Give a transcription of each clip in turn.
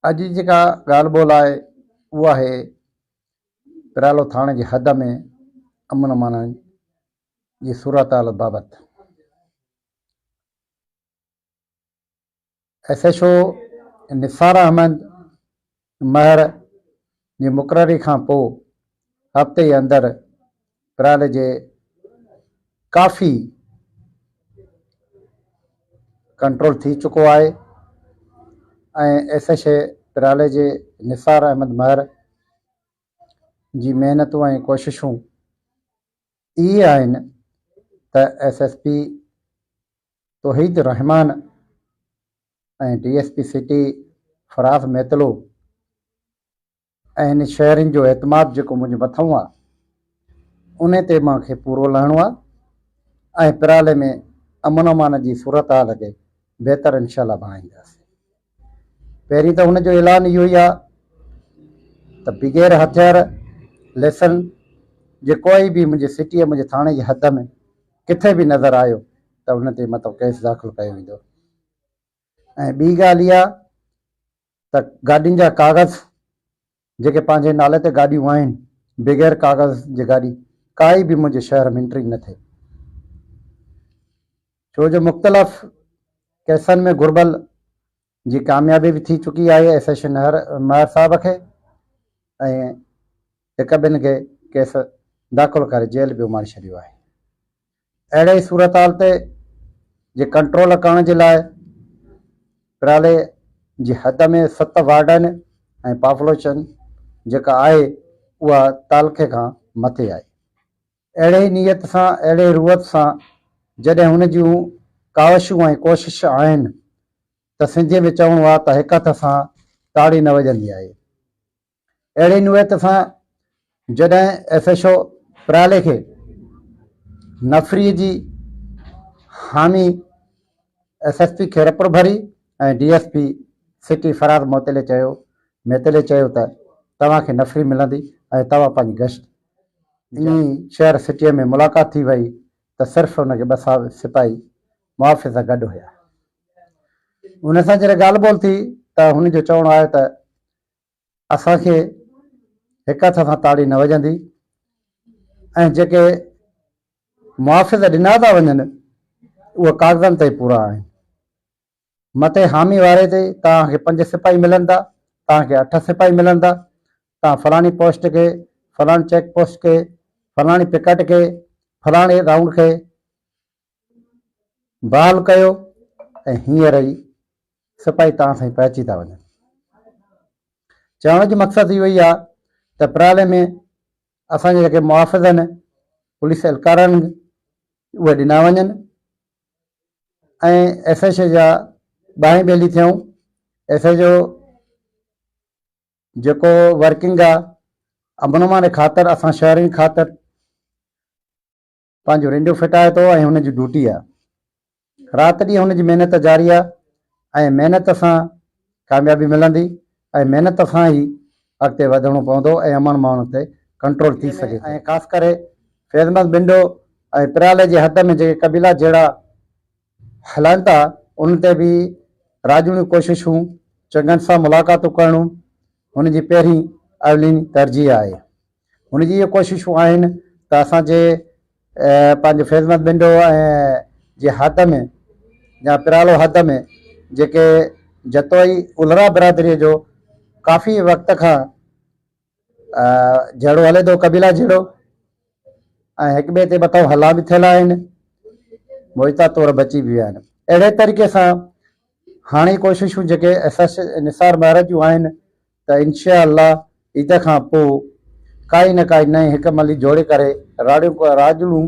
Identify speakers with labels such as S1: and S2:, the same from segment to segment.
S1: अॼु जी जेका ॻाल्हि ॿोल आहे उहा आहे पिरालो थाणे जी हद में अमन अमान जी सूरत हाल बाबति। SHO निसार अहमद महर जी मुक़ररी खां पोइ हफ़्ते जे अंदरि पिराले जे काफ़ी कंट्रोल थी चुको आहे ऐं SHO पिराले जे निसार अहमद महर जी महिनतूं ऐं कोशिशूं इहे आहिनि त SSP तौहीद रहमान ऐं DSP सिटी फराज़ मेतलो ऐं हिन शहरनि जो एतमाद जेको मुंहिंजे मथां आहे उन ते मूंखे पूरो लहिणो आहे ऐं पिराले में अमन अमान जी सूरत हाल खे बहितर इनशाला बणाईंदासीं। पहिरीं त हुनजो ऐलान इहो ई आहे त बिग़ैर हथियार लेसन जे कोई बि मुंहिंजे सिटीअ मुंहिंजे थाणे जी हद में किथे बि नज़र आयो त उन ते मतिलबु केस दाख़िल कयो वेंदो। ऐं ॿी ॻाल्हि इहा त गाॾियुनि जा कागज़ जेके पंहिंजे नाले ते गाॾियूं आहिनि बग़ैर कागज़ जी गाॾी काई बि मुंहिंजे शहर में एंट्री न थिए, छो जो मुख़्तलिफ़ केसनि में घुर्बल जी कामयाबी बि थी चुकी आहे SHO महर साहब खे ऐं हिकु ॿिनि खे केस दाख़िल करे जेल बि उमारे छॾियो आहे। अहिड़े ई सूरत हाल ते जे कंट्रोल करण जे लाइ पिराले जी हद में 7 वार्ड आहिनि ऐं पॉपुलेशन जेका आहे उहा तालुके खां मथे आहे। अहिड़े ई नियत सां अहिड़े रूअत सां जॾहिं हुन जूं कावशूं ऐं कोशिश आहिनि त सिंधीअ में चवणो आहे त हिक हथ सां ताड़ी न वॼंदी आहे। अहिड़ी नियत सां जॾहिं SHO पिराले खे नफ़री जी हामी SSP खे रपड़ भरी ऐं DSP सिटी फराज़ मेतले चयो त तव्हांखे नफ़री मिलंदी ऐं तव्हां पंहिंजी गश्त इन शहर सिटीअ में मुलाक़ात थी वई त सिर्फ़ु हुनखे 2 सिपाही मुआफ़िज़ गॾु हुया। उन सां जॾहिं ॻाल्हि ॿोल थी त हुनजो चवणो आहे त असांखे हिक हथ सां ताड़ी न वॼंदी ऐं जेके मुआफ़िज़ ॾिना था वञनि उहे कागज़नि ते पूरा आहिनि। मथे हामी वारे ते तव्हांखे 5 सिपाही मिलंदा, तव्हांखे 8 सिपाही मिलंदा, तव्हां फलाणी पोस्ट खे, फलाणी चेक पोस्ट खे, फलाणी पिकट खे, फलाणे राउंड खे बहाल कयो ऐं हींअर ई सिपाही तव्हां सां पहुची था वञनि। चवण जो मक़सदु इहो ई आहे त पिराले में असांजे जेके मुआफ़िज़ आहिनि पुलिस एहलकार आहिनि उहे ॾिना वञनि ऐं SHO जा ॿाहीं ॿेली थियूं। SHO जेको वर्किंग आहे अमन अमान ख़ातिर असां शहरनि ख़ातिर पंहिंजो रिंडियूं फिटाए थो ऐं हुनजी ड्यूटी आहे। राति ॾींहुं हुनजी महिनत जारी आहे ऐं महिनत सां कामयाबी मिलंदी ऐं महिनत सां ई अॻिते वधणो पवंदो ऐं अमन अमान ते कंट्रोल थी सघे। ऐं ख़ासि करे फैज़मत बिंडो ऐं पिराले जे हद में जेके क़बीला जहिड़ा हलाइनि था उन ते बि राजूनी कोशिशूं चङनि सां मुलाक़ातूं करणूं हुनजी पहिरीं अवलीन तरजीह आहे। हुनजी इहे कोशिशूं आहिनि त असांजे पंहिंजे फैज़मत बिंडो ऐं जे हद में या पिरालो हद में जेके जतोई उलरा बिरादरीअ जो काफ़ी वक़्त खां जहिड़ो हले थो क़बीला जहिड़ो ऐं हिक ॿिए ते मथां हला बि थियल आहिनि, मोहिता तौर बची बि विया आहिनि। अहिड़े तरीक़े सां हाणे कोशिशूं जेके निसार महर जूं आहिनि त इंशाअल्लाह ईद खां पोइ काई न काई नई हिकमली जोड़े करे राजूं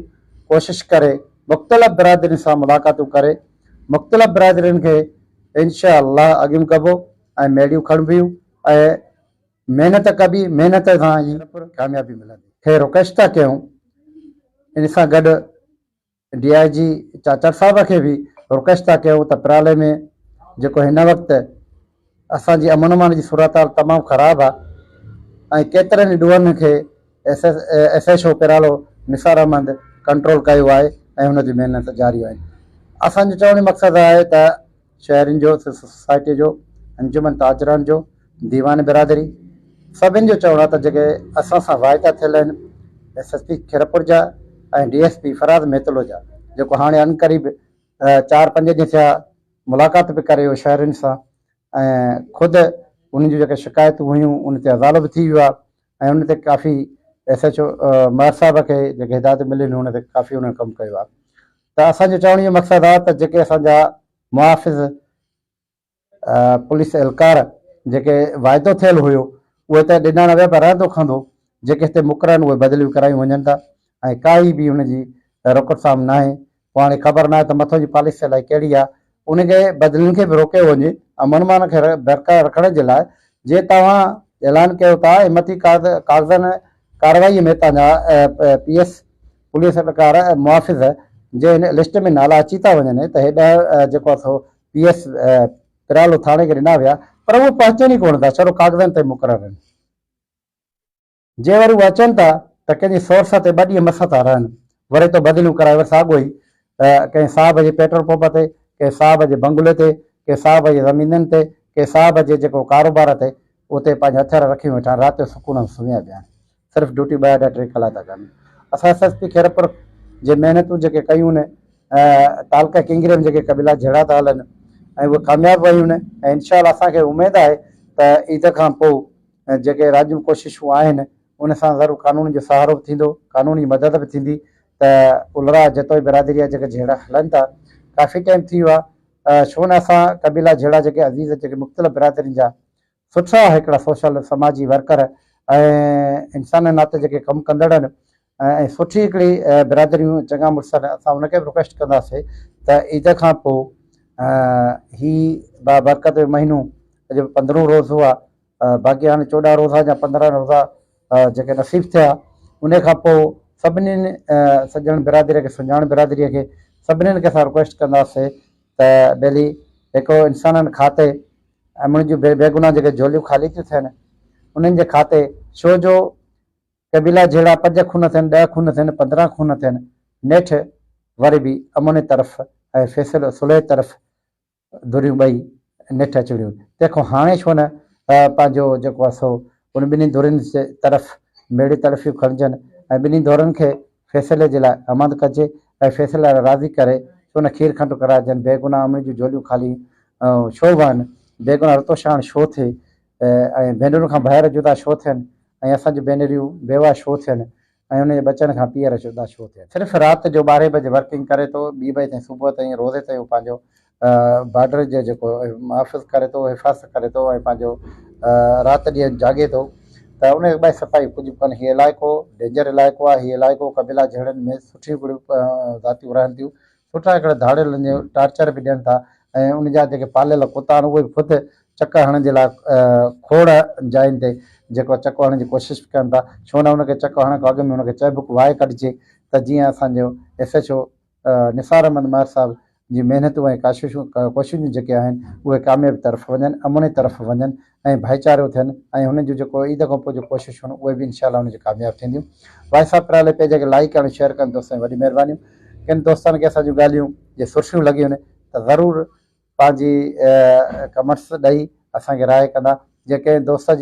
S1: कोशिश करे मुख़्तलिफ़ बिरादरियुनि सां मुलाक़ातूं करे मुख़्तलिफ़ बिरादरियुनि खे इंशाअल्लाह अॻियूं कबो ऐं मेड़ियूं खणबियूं ऐं महिनत कबी, महिनत सां ई कामयाबी मिलंदी। खे रिक्वेस्ट था कयूं इन सां गॾु DIG चाचर साहब खे बि रिक्वेस्ट था कयूं त पिराले में जेको हिन वक़्तु असांजी अमन अमान जी सूरत हाल तमामु ख़राबु आहे ऐं केतिरनि ॾींहंनि खे SHO पिरालो निसार अहमद कंट्रोल कयो आहे ऐं हुनजी महिनत जारी आहे। असांजो चवण जो मक़सदु आहे त शहरनि जो सोसाइटी जो अंजुमन ताजरनि जो दीवान बिरादरी सभिनि जो चवणु आहे त जेके असां सां वाइदा थियल आहिनि SSP खीरपुर जा ऐं DSP फराद मेतलो जा, जेको हाणे अनक़रीब 4-5 ॾींहं थिया मुलाक़ात बि करे वियो शहरनि सां ऐं ख़ुदि उन्हनि जूं जेके शिकायतूं हुयूं उन ते अज़ालो बि थी वियो आहे ऐं उन ते काफ़ी SHO महर साहिब खे जेके हिदायत मिलियूं हुन ते काफ़ी उन्हनि कमु कयो आहे। त असांजो चवण इहो मक़सदु आहे त जेके असांजा मुआफ़िज़ पुलिस एहलकार जेके वाइदो थियल हुयो उहे त ॾिना न विया पर रहंदो खंदो जेके हिते मुक़रर आहिनि उहे बदिलियूं करायूं वञनि था ऐं काई बि हुनजी रोकड़ साम न आहे। पोइ हाणे ख़बर न आहे त मथां जी पॉलिसी अलाए कहिड़ी आहे, उनखे बदिलियुनि खे बि रोकियो वञे अमन मान खे बरक़रार रखण जे लाइ। जे तव्हां ऐलान कयो था हिमती कागज़नि कार्रवाईअ में तव्हांजा PS पुलिस एहलकार मुआफ़िज़ जे हिन लिस्ट में नाला अची था वञनि त हेॾा जेको आहे PS पिरालो थाणे खे ॾिना विया पर उहे पहुचनि ई कोन था, छड़ो कागज़नि ते मुक़रर आहिनि। जे वरी उहे अचनि था त कंहिंजी सोर्स ते 2 ॾींहं मस था रहनि, वरी तो बदिलियूं कराए वरी साॻियो ई कंहिं साहब जे पेट्रोल पंप ते, कंहिं साहब जे बंगले ते, कंहिं साहब जे ज़मीननि ते, कंहिं साहब जे जेको कारोबार ते उते पंहिंजा हथियार रखी वेठा राति जो सुकून सुम्हिया पिया आहिनि, सिर्फ़ु ड्यूटी 2 या 3 कलाक था कनि। असां SSP खीरपुर जे महिनतूं जेके कयूं आहिनि तालका किंगरे में जेके क़बीला जहिड़ा था हलनि ऐं उहे कामयाबु वयूं आहिनि ऐं इंशाअल्लाह असांखे उमेदु आहे त ईद खां पोइ जेके राजू कोशिशूं आहिनि उन सां ज़रूरु कानून जो सहारो बि थींदो, कानूनी मदद बि थींदी त उलरा जतोई बिरादरी जा जेके जहिड़ा हलनि था काफ़ी टाइम थी वियो आहे, छो न असां क़बीला जहिड़ा जेके अज़ीज़ जेके मुख़्तलिफ़ बिरादरियुनि जा सुठा हिकिड़ा सोशल समाजी वर्कर ऐं इंसान नाते जेके कमु कंदड़ आहिनि ऐं सुठी हिकिड़ी बिरादरियूं चङा मुड़ुस आहिनि, असां उनखे बि रिक्वेस्ट कंदासीं त ईद खां पोइ ही बाबरकत महीनो अॼु 15 रोज़ हुआ, बाक़ी हाणे 14 रोज़ा या 15 रोज़ा जेके नसीब थिया उन खां पोइ सभिनीनि सॼण बिरादरीअ खे सुञाण बिरादरीअ खे सभिनीनि खे असां रिक्वेस्ट कंदासीं त भली हिकु इंसाननि खाते अमन जूं बेगुनाह जेके झोलियूं ख़ाली थियूं थियनि उन्हनि जे खाते, छो जो क़बीला जहिड़ा 5 खून थियनि, 10 खून थियनि, 15 खून थियनि, नेठि वरी बि अमन तरफ़ ऐं फ़ैसिलो सुलह तरफ़ दुरियूं 2 नेठि अची वियूं। तंहिंखां हाणे छो न पंहिंजो जेको आहे सो उन 2 धुरियुनि जे तरफ़ मेड़ी तरफ़ियूं खणजनि ऐं 2 धुरनि खे फ़ैसिले जे लाइ आमाद कजे ऐं फ़ैसिले लाइ राज़ी करे छो न खीर खंड कराइजनि, बेगुनाह अमन जूं झोलियूं ख़ाली छो वहनि, बेगुनाह रतो शाण छो थिए ऐं भेनरुनि खां ॿाहिरि जुदा छो थियनि ऐं असांजूं भेनरियूं बेवा छो थियनि ऐं उन जे बचनि खां पीअर जुदा छो थियनि। सिर्फ़ु राति जो 12 बजे वर्किंग करे थो, 2 बजे ताईं सुबुह ताईं रोज़े ताईं पंहिंजो बॉर्डर जो जेको मुहाफ़िज़ करे थो, हिफ़ाज़त करे थो ऐं पंहिंजो राति ॾींहुं जागे थो त उन ॿाहिरि सफ़ाई कुझु कोन्हे। हीउ इलाइक़ो डेंजर इलाइक़ो आहे, हीउ इलाइक़ो क़बीला जहिड़नि में सुठियूं हिकिड़ियूं ज़ातियूं रहनि थियूं, सुठा हिकिड़ा धाड़ियल टार्चर बि ॾियनि था ऐं उन जा जेके पालियल कुता आहिनि उहे बि ख़ुदि चक हणण जे लाइ खोड़ जायुनि ते जेको चक हणण जी कोशिशि कनि था, छो न हुनखे चक हणण खां अॻु में हुनखे चइबुक वाहे कढिजे त जीअं असांजो SHO निसार अहमद महर साहिब जी महिनतूं ऐं कोशिशूं जेके आहिनि उहे कामयाबी तरफ़ वञनि, अमन तरफ़ वञनि ऐं भाईचारो थियनि ऐं हुननि जूं जेको ईद खां पोइ जो कोशिशूं आहिनि उहे बि इंशाअल्लाह हुनजी कामयाबु थींदियूं। भाई साहिब पिराले पेज खे लाइक करणु शेयर कनि दोस्तनि वॾी महिरबानी। किन दोस्तनि खे असांजूं ॻाल्हियूं जे सुठियूं लॻियूं आहिनि त ज़रूरु पंहिंजी कमेंट्स ॾेई असांखे राय कंदा। जेके दोस्त जी